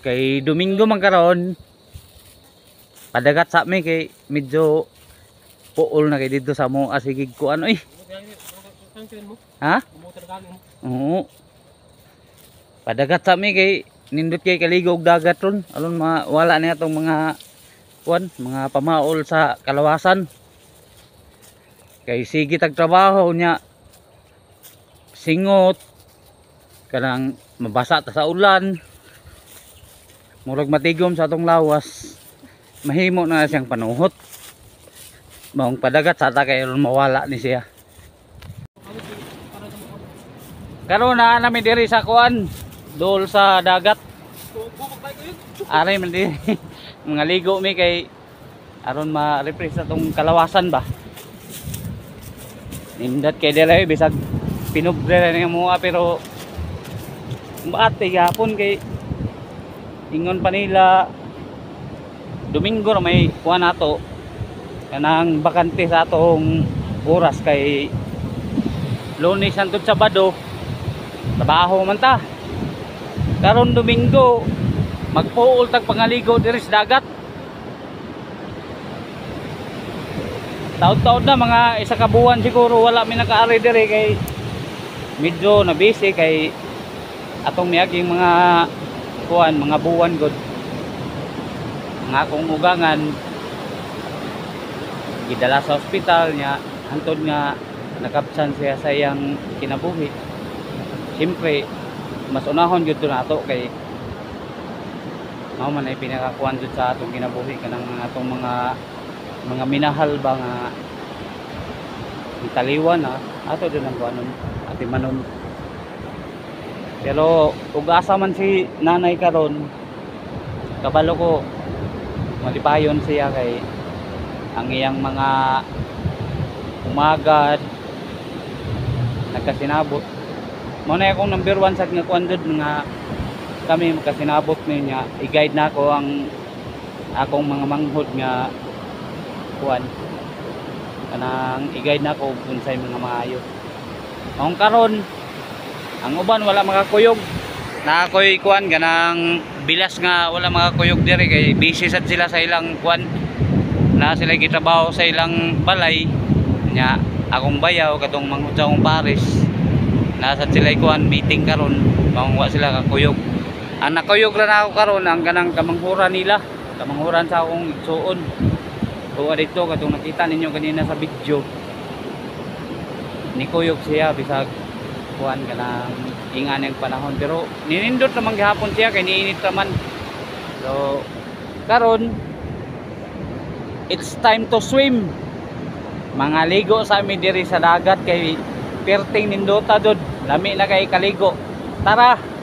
Kay Domingo man karon padagat sa mi kay medyo puol na kay dito sa mo asigig ko ano eh. Ha? Oo. Padagat sa mi kay nindot kay kaligo og dagat ron. Alon wala na atong mga kuan, mga pamaol sa kalawasan. Kay sige tag trabaho nya singot kanang mabasa ta sa ulan. Murag matigom sa atong lawas. Mahimo na siyang panuhot. Maong padagat sa ta kay mawala ni siya. Karon na namin diri sa kuan, dol sa dagat. Ari man diri. Mga ligo mi kay aron ma-refresh atong kalawasan ba. Nindot kay diri bisag pinubre na mo pero maate gapon kay ingon pa nila Domingo na may kuha nato kanang bakante sa atong oras kay Lunes hangtod Sabado trabaho man ta. Karon Domingo magpuol tag pangaligo diri sa dagat. Taon-taon na mga isa ka buwan siguro wala mi nakaari diri kay medyo na busy kay atong miaging mga kuan mga buwan gud nga akong ugangan gidala sa ospital nya hantod nga nakapsan siya sa iyang kinabuhi. Siyempre mas unahon gyud nato kay mao man ay pinakakuan jud sa atong kinabuhi kanang atong mga minahal ba nga taliwan ato din ang kuanon ati manon. Pero ug asa man si nanay karon kabalo ko malipayon siya kay ang iyang mga umagad nagkasinabot mo na akong number 1 sa nga kuandod nga kami magkasinabot niya i-guide na ako ang akong mga manghod nga kuan kanang i-guide na ako kung sa mga maayo. Ang karon ang uban wala makakuyog na ako'y kuan ganang bilas nga wala makakuyog diri kay busy sad sila sa ilang kuan na sila gitrabaho sa ilang balay nya akong bayaw katong manghud sa akong pares nasa sila kuan meeting karon mao sila kakuyog. Ang nakuyog ra na ako karon ang ganang kamanghuran nila kamanghuran sa akong igsuon tuwa dito katong nakita ninyo kanina sa video nikuyog siya bisag kuan kanang ingan ang panahon pero ninindot naman gihapon siya kay niinit naman. So karon it's time to swim. Mga ligo sa amin diri sa dagat kay perting nindota dod lami na kay kaligo. Tara.